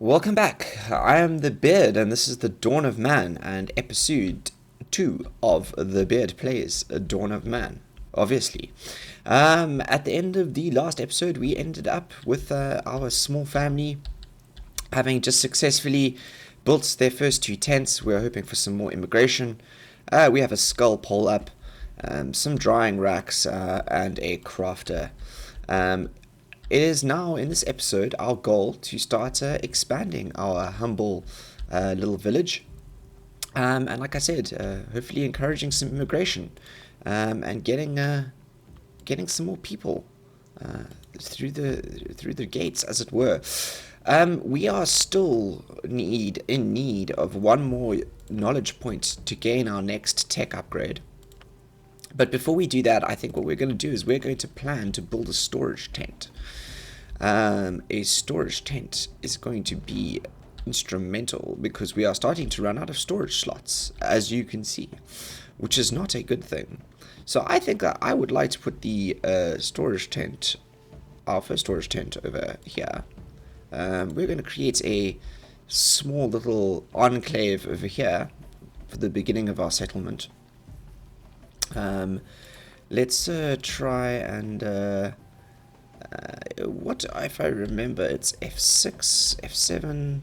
Welcome back. I am the Beard, and this is the Dawn of Man, and episode 2 of The Beard Plays Dawn of Man, obviously. At the end of the last episode, we ended up with our small family having just successfully built their first two tents. We're hoping for some more immigration. We have a skull pole up, some drying racks, and a crafter. It is now, in this episode, our goal to start expanding our humble little village. And like I said, hopefully encouraging some immigration and getting some more people through the gates, as it were. We are still in need of one more knowledge point to gain our next tech upgrade. But before we do that, I think what we're going to do is we're going to plan to build a storage tent. A storage tent is going to be instrumental because we are starting to run out of storage slots, as you can see, which is not a good thing. So I think that I would like to put the storage tent, our first storage tent, over here. We're going to create a small little enclave over here for the beginning of our settlement. Let's try and what if I remember? It's F6, F7,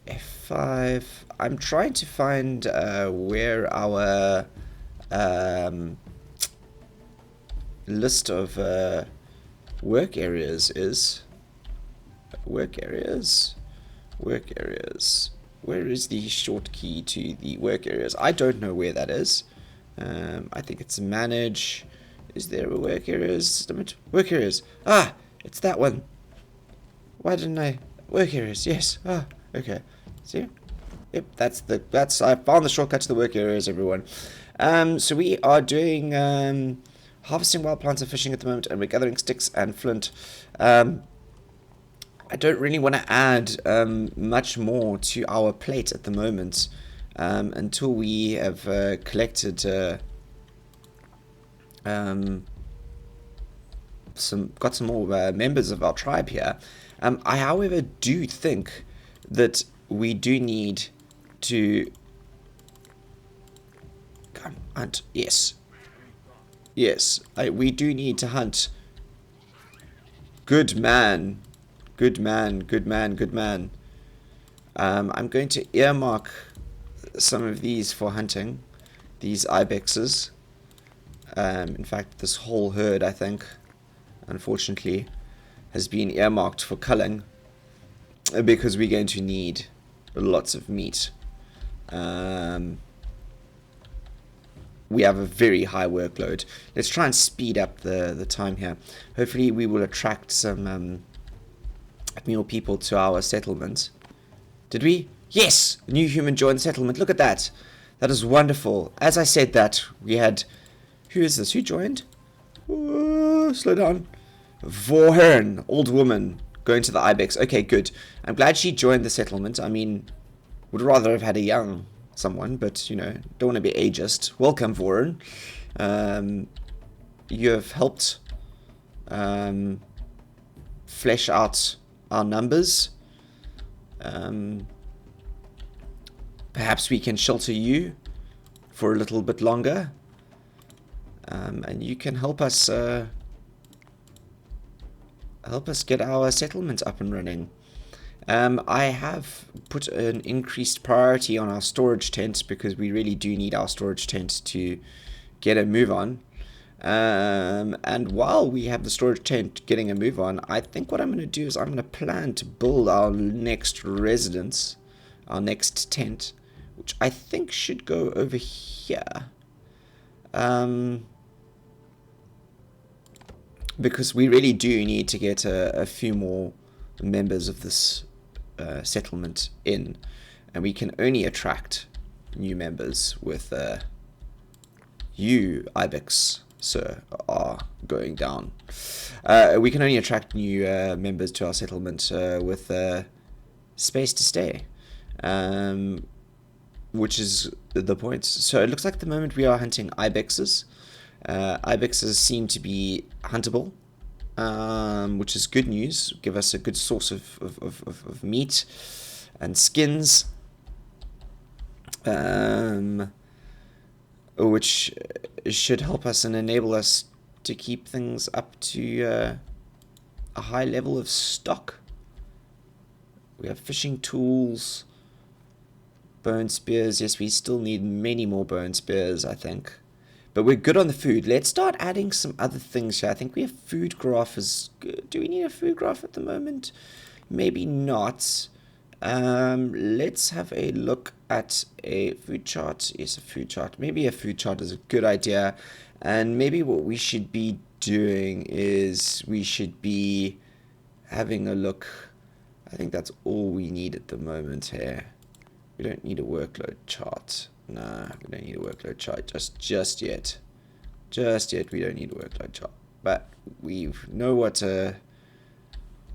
F5. I'm trying to find where our list of work areas is. Work areas. Where is the short key to the work areas? I don't know where that is. I think it's manage. Is there a work areas? Work areas. Ah, it's that one. Why didn't I? Work areas. Yes. Ah, okay. See? Yep, that's I found the shortcut to the work areas, everyone. So we are doing harvesting wild plants and fishing at the moment, and we're gathering sticks and flint. I don't really want to add much more to our plate at the moment until we have collected got some more members of our tribe here. I, however, do think that we do need to hunt. Yes, we do need to hunt. Good man. I'm going to earmark some of these for hunting. These ibexes. In fact, this whole herd, I think, unfortunately, has been earmarked for culling because we're going to need lots of meat. We have a very high workload. Let's try and speed up the time here. Hopefully, we will attract some more people to our settlement. Did we? Yes! A new human joined the settlement. Look at that. That is wonderful. As I said that, we had... Who is this? Who joined? Whoa, slow down. Vorhern, old woman, going to the ibex. Okay, good. I'm glad she joined the settlement. I mean, would rather have had a young someone, but, you know, don't want to be ageist. Welcome, Vorhern. You have helped flesh out our numbers. Perhaps we can shelter you for a little bit longer. And you can help us get our settlement up and running. I have put an increased priority on our storage tent because we really do need our storage tent to get a move on. And while we have the storage tent getting a move on, I think what I'm going to do is I'm going to plan to build our next residence, our next tent, which I think should go over here. Because we really do need to get a few more members of this settlement in, and we can only attract new members with you, Ibex, sir, are going down. We can only attract new members to our settlement with space to stay, which is the point. So it looks like at the moment we are hunting ibexes. Ibexes seem to be huntable. which is good news. Give us a good source of meat and skins, which should help us and enable us to keep things up to a high level of stock. We have fishing tools, bone spears. Yes, we still need many more bone spears, I think. But we're good on the food. Let's start adding some other things here. I think we have food graph is good. Do we need a food graph at the moment? Maybe not. Let's have a look at a food chart. Yes, a food chart. Maybe a food chart is a good idea. And maybe what we should be doing is we should be having a look. I think that's all we need at the moment here. We don't need a workload chart. Nah, we don't need a workload chart just yet. Just yet, we don't need a workload chart. But we know what.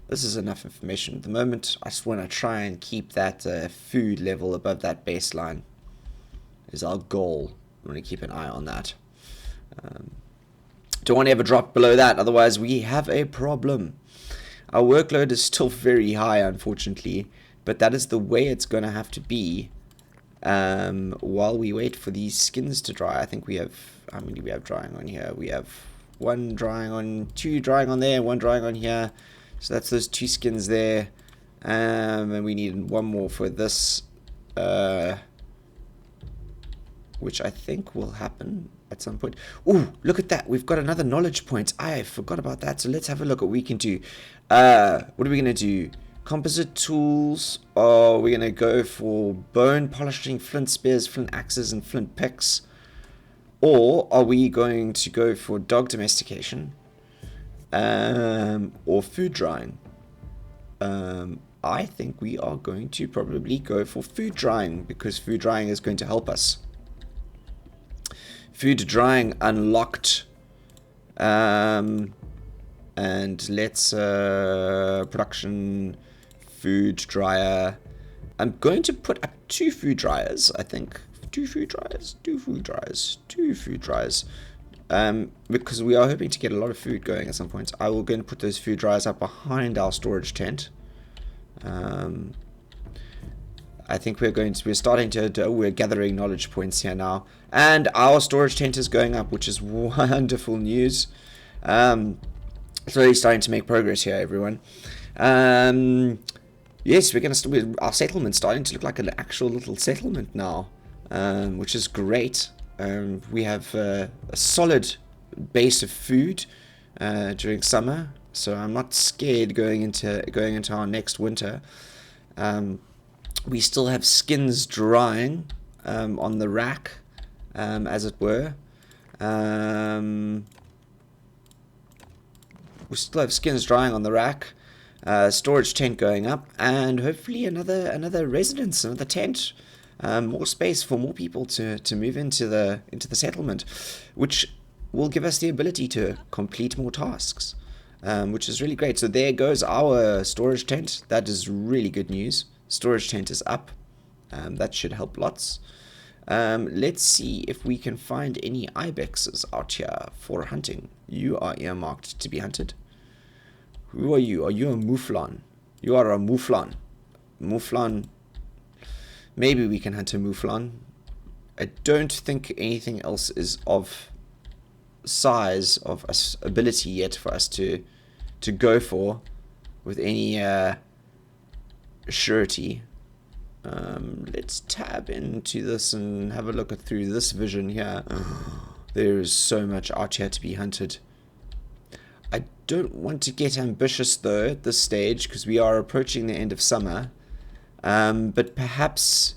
This is enough information at the moment. I just want to try and keep that food level above that baseline. Is our goal. We want to keep an eye on that. Don't want to ever drop below that. Otherwise, we have a problem. Our workload is still very high, unfortunately, but that is the way it's going to have to be while we wait for these skins to dry. I think we have, how many do we have drying on here? We have one drying on, two drying on there, one drying on here. So that's those 2 skins there. And we need one more for this, which I think will happen at some point. Ooh, look at that. We've got another knowledge point. I forgot about that. So let's have a look at what we can do. What are we going to do? Composite tools. Are we going to go for bone polishing, flint spears, flint axes, and flint picks? Or are we going to go for dog domestication? Or food drying? I think we are going to probably go for food drying, because food drying is going to help us. Food drying unlocked. And let's production food dryer. I'm going to put up 2 food dryers, I think. 2 food dryers, 2 food dryers, 2 food dryers. Because we are hoping to get a lot of food going at some point. I will go and put those food dryers up behind our storage tent. I think we're gathering knowledge points here now. And our storage tent is going up, which is wonderful news. Slowly starting to make progress here, everyone. Yes, our settlement's starting to look like an actual little settlement now, which is great. We have a solid base of food during summer, so I'm not scared going into our next winter. We still have skins drying on the rack, as it were. We still have skins drying on the rack, storage tent going up, and hopefully another residence, another tent, more space for more people to move into the settlement, which will give us the ability to complete more tasks, which is really great. So there goes our storage tent. That is really good news. Storage tent is up. That should help lots. Let's see if we can find any ibexes out here for hunting. You are earmarked to be hunted. Who are you? Are you a mouflon? You are a mouflon. Mouflon. Maybe we can hunt a mouflon. I don't think anything else is of size, of ability yet for us to go for with any surety. Let's tab into this and have a look through this vision here. There is so much out here to be hunted. I don't want to get ambitious though at this stage, because we are approaching the end of summer. But perhaps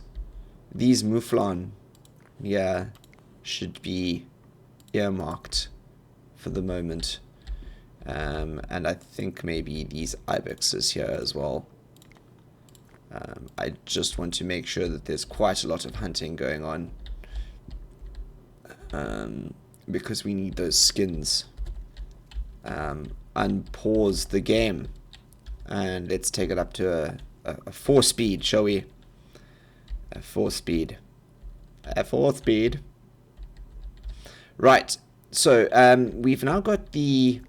these mouflon, should be earmarked for the moment. And I think maybe these ibexes here as well. I just want to make sure that there's quite a lot of hunting going on, because we need those skins. Unpause the game, and let's take it up to a 4-speed, shall we? A 4-speed. A 4-speed. Right, so we've now got the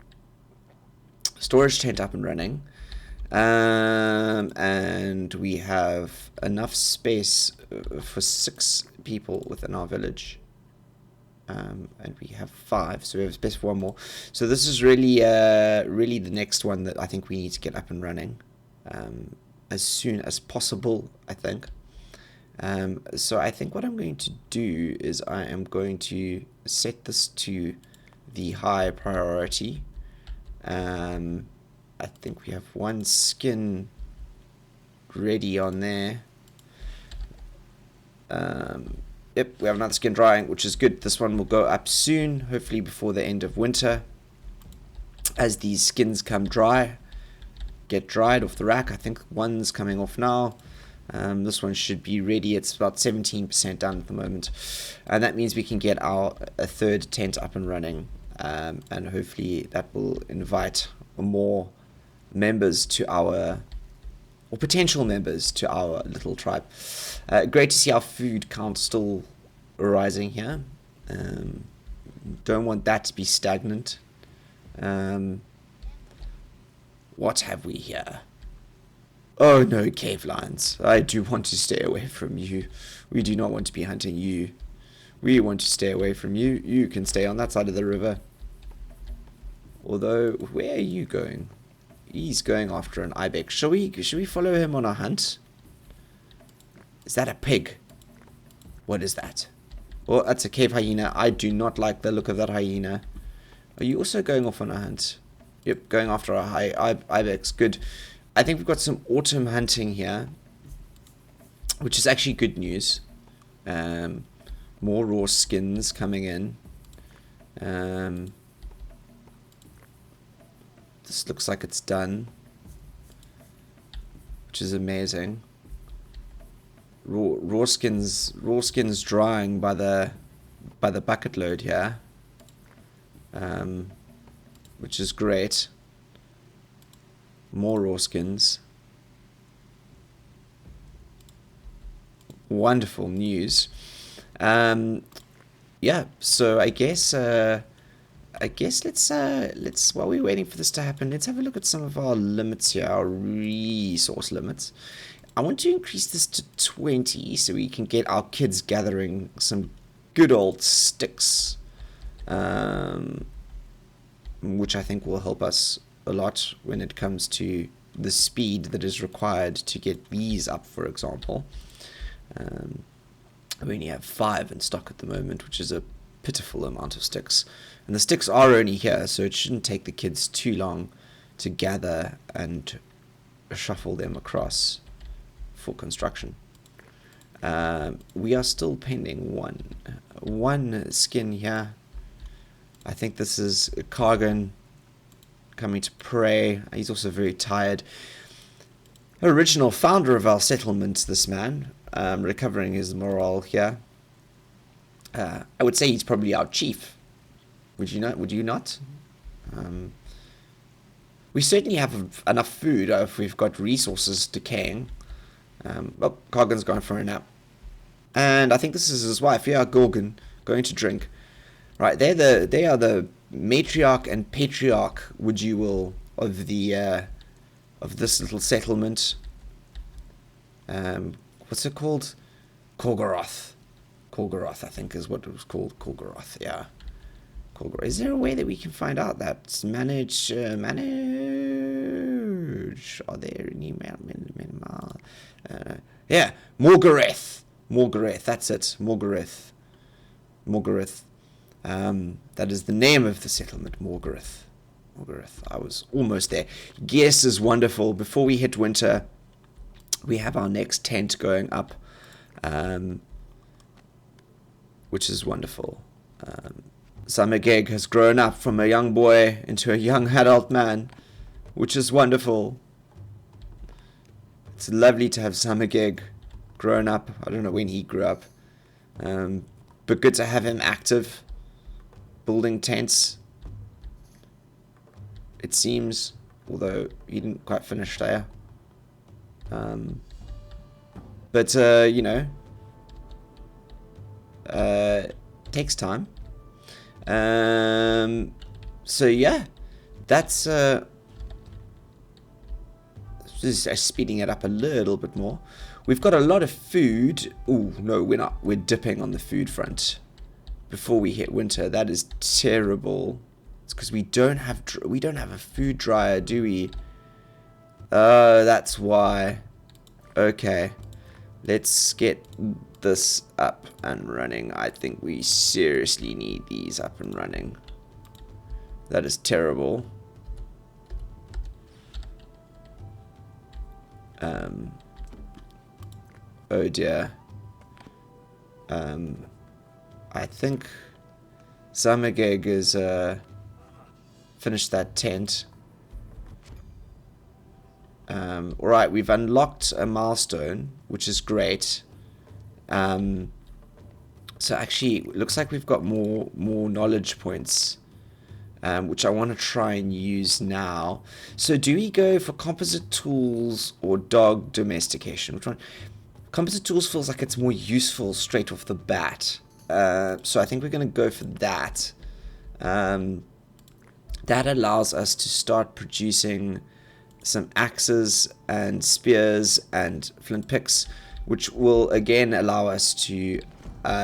storage tent up and running. And we have enough space for 6 people within our village. And we have 5, so we have space for 1 more. So this is really the next one that I think we need to get up and running as soon as possible, I think. So I think what I'm going to do is I am going to set this to the high priority. I think we have 1 skin ready on there. Yep, we have another skin drying, which is good. This one will go up soon, hopefully before the end of winter. As these skins come dry, get dried off the rack. I think 1's coming off now. This one should be ready. It's about 17% done at the moment. And that means we can get a 3rd tent up and running. And hopefully that will invite more members to our, or potential members to our little tribe. Great to see our food count still rising here. Don't want that to be stagnant. What have we here? Oh no, cave lions. I do want to stay away from you. We do not want to be hunting you. We want to stay away from you. You can stay on that side of the river. Although, where are you going? He's going after an ibex. Should we follow him on a hunt? Is that a pig? What is that? Well, that's a cave hyena. I do not like the look of that hyena. Are you also going off on a hunt? Yep, going after a ibex. Good. I think we've got some autumn hunting here, which is actually good news. More raw skins coming in. This looks like it's done, which is amazing. Raw skins drying by the bucket load here, which is great. More raw skins. Wonderful news. Yeah, so I guess let's while we're waiting for this to happen, let's have a look at some of our limits here, our resource limits. I want to increase this to 20 so we can get our kids gathering some good old sticks, which I think will help us a lot when it comes to the speed that is required to get these up, for example. We only have 5 in stock at the moment, which is a pitiful amount of sticks. And the sticks are only here, so it shouldn't take the kids too long to gather and shuffle them across for construction. We are still pending one skin here. I think this is Cargan coming to pray. He's also very tired. Original founder of our settlement, this man, recovering his morale here. I would say he's probably our chief. Would you not? Would you not? We certainly have enough food if we've got resources decaying. Well, Cargan's going for a nap. And I think this is his wife, yeah, Gorgon, going to drink. Right, they are the matriarch and patriarch, would you will, of the of this little settlement. What's it called? Kolgoroth. Kolgoroth, I think, is what it was called. Kolgoroth, yeah. Kolgoroth. Is there a way that we can find out that? Manage. Are there any yeah, Morgreth. Morgreth, that's it. Morgreth. Morgreth. That is the name of the settlement, Morgreth. Morgreth. I was almost there. Guess is wonderful. Before we hit winter, we have our next tent going up, which is wonderful. Samageg has grown up from a young boy into a young adult man, which is wonderful. It's lovely to have Samageg grown up. I don't know when he grew up, but good to have him active, building tents. It seems, although he didn't quite finish there. But you know, takes time. So yeah, that's This is speeding it up a little bit more. We've got a lot of food. Oh, no, we're not. We're dipping on the food front before we hit winter. That is terrible. It's because we don't have a food dryer, do we? Oh, that's why. Okay. Let's get this up and running. I think we seriously need these up and running. That is terrible. Oh dear. I think Zamageg has finished that tent. Alright, we've unlocked a milestone, which is great. So actually, it looks like we've got more knowledge points, which I want to try and use now. So do we go for composite tools or dog domestication? Which one? Composite tools feels like it's more useful straight off the bat. So I think we're going to go for that. That allows us to start producing some axes and spears and flint picks, which will again allow us to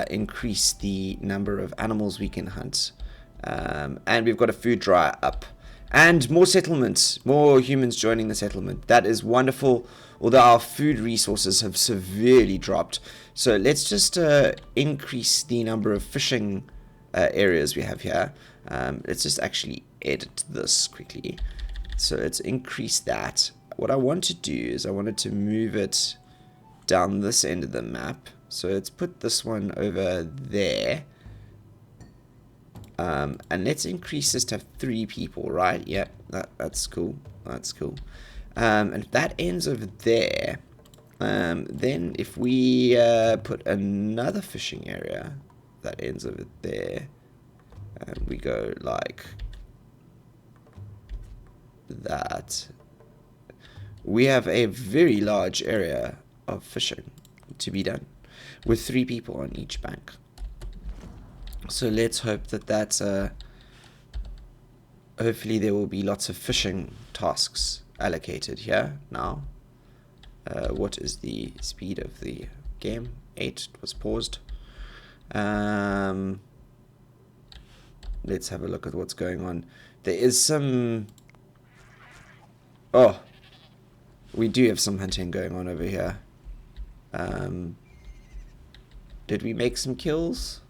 increase the number of animals we can hunt. And we've got a food dryer up. And more settlements, more humans joining the settlement. That is wonderful, although our food resources have severely dropped. So let's just increase the number of fishing areas we have here. Let's just actually edit this quickly. So let's increase that. What I want to do is I wanted to move it down this end of the map. So let's put this one over there. And let's increase this to have 3 people, right? Yep, that's cool. That's cool. And if that ends over there, then if we put another fishing area that ends over there, and we go like that, we have a very large area of fishing to be done with 3 people on each bank. So let's hope that that's hopefully there will be lots of fishing tasks allocated here now. What is the speed of the game? 8 was paused. Let's have a look at what's going on. There is some... Oh, we do have some hunting going on over here. Did we make some kills?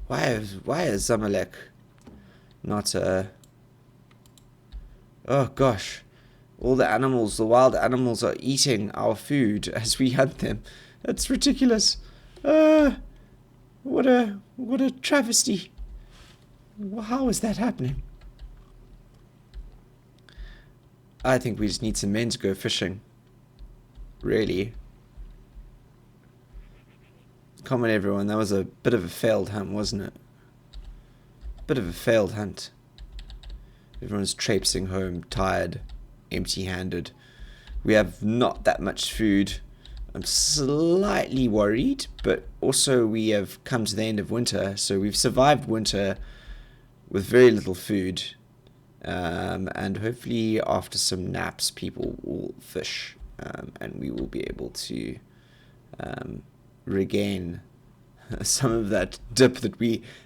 Why is Zamalek not oh gosh, all the animals, the wild animals are eating our food as we hunt them. That's ridiculous. What a travesty. How is that happening? I think we just need some men to go fishing. Really. Come on, everyone. That was a bit of a failed hunt, wasn't it? Bit of a failed hunt. Everyone's traipsing home, tired, empty-handed. We have not that much food. I'm slightly worried, but also we have come to the end of winter, so we've survived winter with very little food. And hopefully after some naps, people will fish, and we will be able to regain some of that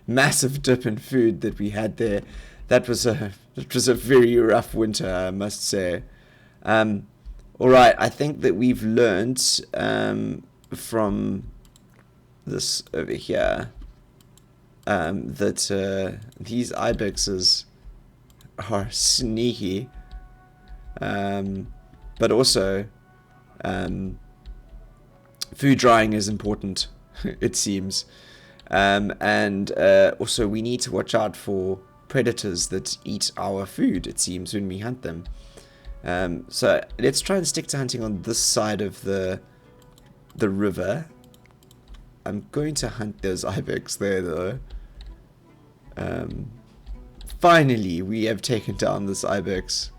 massive dip in food that we had there. That was a very rough winter, I must say. Alright, I think that we've learned from this over here that these ibexes are sneaky, but also food drying is important, it seems. And also we need to watch out for predators that eat our food, it seems, when we hunt them. So let's try and stick to hunting on this side of the river. I'm going to hunt those ibex there, though. Finally, we have taken down this ibex.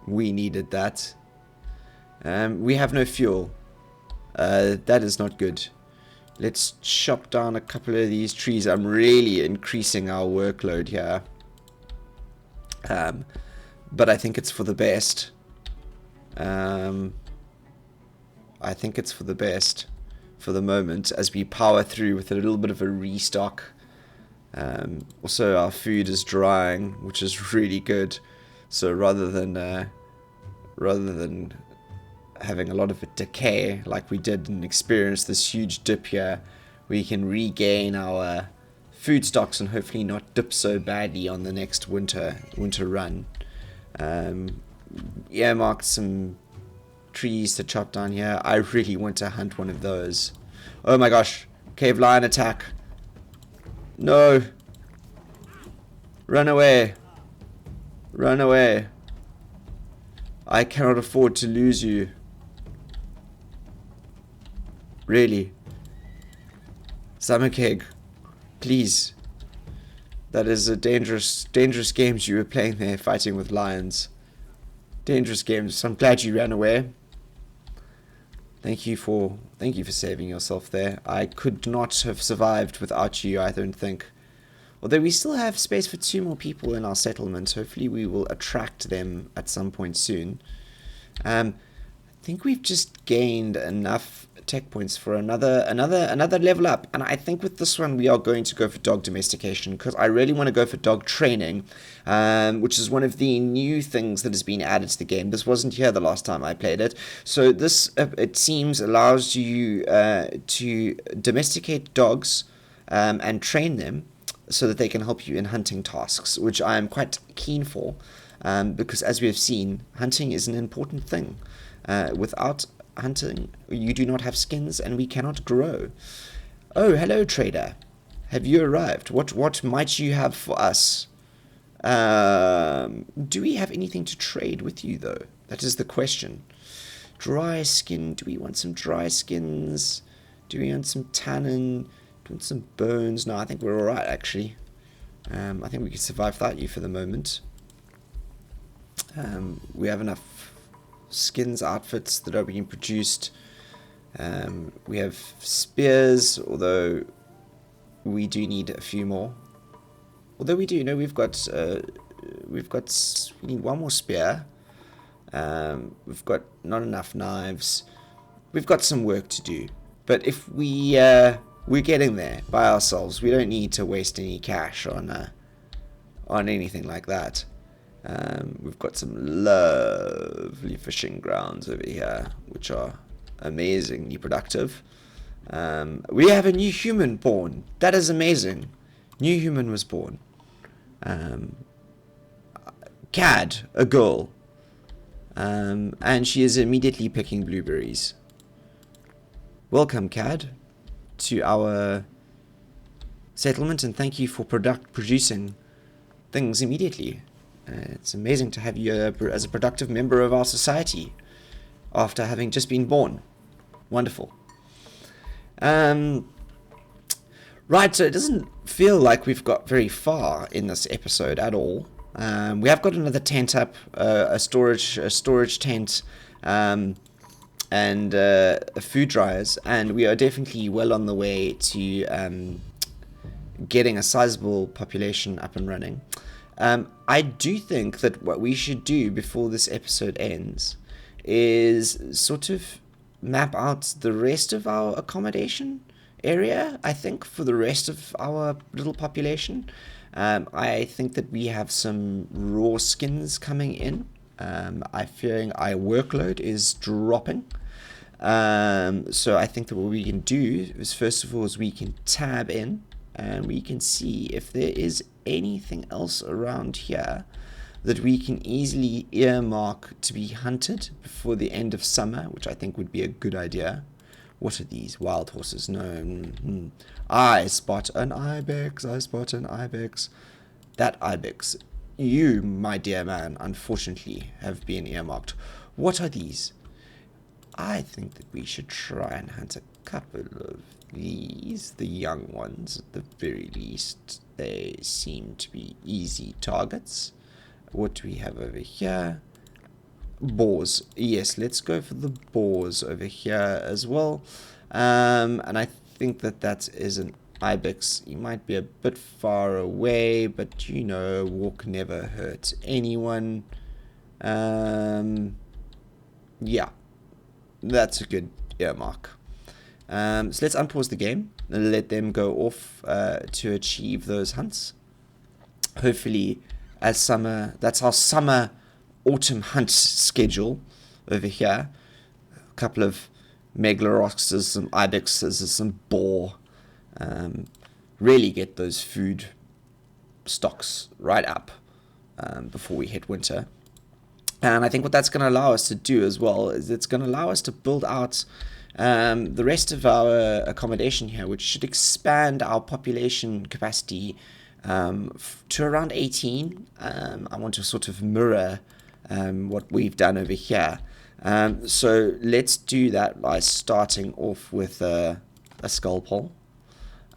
We needed that. We have no fuel. That is not good. Let's chop down a couple of these trees. I'm really increasing our workload here. But I think it's for the best. I think it's for the best for the moment as we power through with a little bit of a restock. Also, our food is drying, which is really good. So rather than having a lot of it decay like we did and experience this huge dip here, we can regain our food stocks and hopefully not dip so badly on the next winter run. Earmarked some trees to chop down here. I really want to hunt one of those. Oh my gosh, cave lion attack. No, run away, run away. I cannot afford to lose you. Really? Samakeg, please. That is a dangerous games you were playing there, fighting with lions. Dangerous games. I'm glad you ran away. Thank you for saving yourself there. I could not have survived without you, I don't think. Although we still have space for 2 more people in our settlement. Hopefully we will attract them at some point soon. I think we've just gained enough tech points for another level up, and I think with this one we are going to go for dog domestication because I really want to go for dog training, which is one of the new things that has been added to the game. This wasn't here the last time I played it, so this it seems allows you to domesticate dogs and train them so that they can help you in hunting tasks, which I am quite keen for, because as we have seen, hunting is an important thing. Without hunting, you do not have skins and we cannot grow. Oh, hello trader. Have you arrived? What might you have for us? Do we have anything to trade with you though? That is the question. Dry skin. Do we want some dry skins? Do we want some tannin? Do we want some bones? No, I think we're alright actually. I think we can survive without you for the moment. We have enough skins outfits that are being produced. We have spears, although we do need a few more. Although we do know we need 1 more spear. We've got not enough knives. We've got some work to do. But if we're getting there by ourselves, we don't need to waste any cash on anything like that. We've got some lovely fishing grounds over here, which are amazingly productive. We have a new human born. That is amazing. New human was born. Cad, a girl. And she is immediately picking blueberries. Welcome, Cad, to our settlement, and thank you for producing things immediately. It's amazing to have you as a productive member of our society after having just been born. Wonderful. Right, so it doesn't feel like we've got very far in this episode at all. We have got another tent up, a storage tent, and food dryers, and we are definitely well on the way to getting a sizable population up and running. I do think that what we should do before this episode ends is sort of map out the rest of our accommodation area, I think, for the rest of our little population. I think that we have some raw skins coming in. I'm fearing our workload is dropping. So I think that what we can do is, first of all, is we can tab in and we can see if there is anything else around here that we can easily earmark to be hunted before the end of summer, which I think would be a good idea. What are these? Wild horses? No. I spot an ibex. I spot an ibex. That ibex, you, my dear man, unfortunately have been earmarked. What are these? I think that we should try and hunt a couple of these, the young ones at the very least. They seem to be easy targets. What do we have over here? boars. Yes, let's go for the boars over here as well. And I think that is an ibex. He might be a bit far away, but you know, walk never hurts anyone. Yeah, that's a good earmark. So let's unpause the game and let them go off to achieve those hunts. Hopefully, as summer, that's our summer autumn hunt schedule over here. A couple of megaloroxes, some ibexes, some boar. Really get those food stocks right up before we hit winter. And I think what that's going to allow us to do as well is it's going to allow us to build out the rest of our accommodation here, which should expand our population capacity to around 18. I want to sort of mirror what we've done over here. So let's do that by starting off with a skull pole,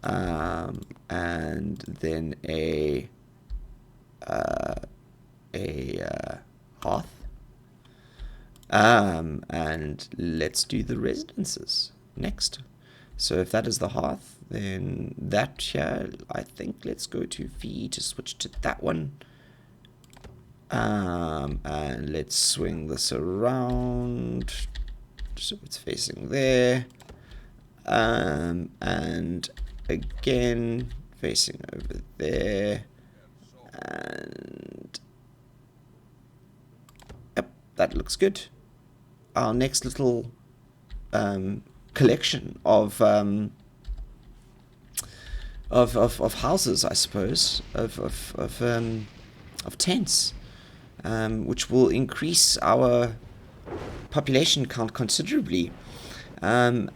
and then a hearth. And let's do the residences next. So if that is the hearth, then that here, I think let's go to V to switch to that one. And let's swing this around so it's facing there. And again, facing over there. And yep, that looks good. Our next little collection of houses, I suppose, of tents, which will increase our population count considerably, and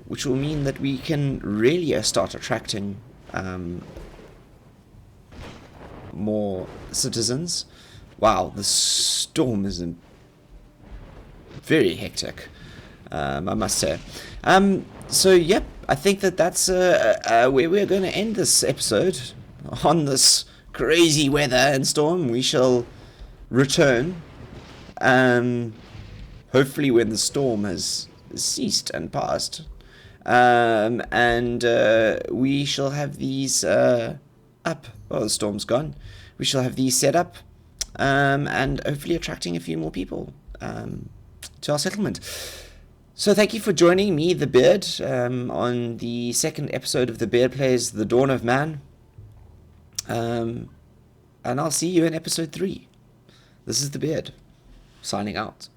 which will mean that we can really start attracting more citizens. Wow, the storm is very hectic, I must say. So yep, I think that's where we're going to end this episode. On this crazy weather and storm, we shall return, hopefully when the storm has ceased and passed, and we shall have these up. Oh, the storm's gone. We shall have these set up, and hopefully attracting a few more people to our settlement. So thank you for joining me, the Beard, on the second episode of The Beard Plays The Dawn of Man. And I'll see you in episode 3. This is the Beard, signing out.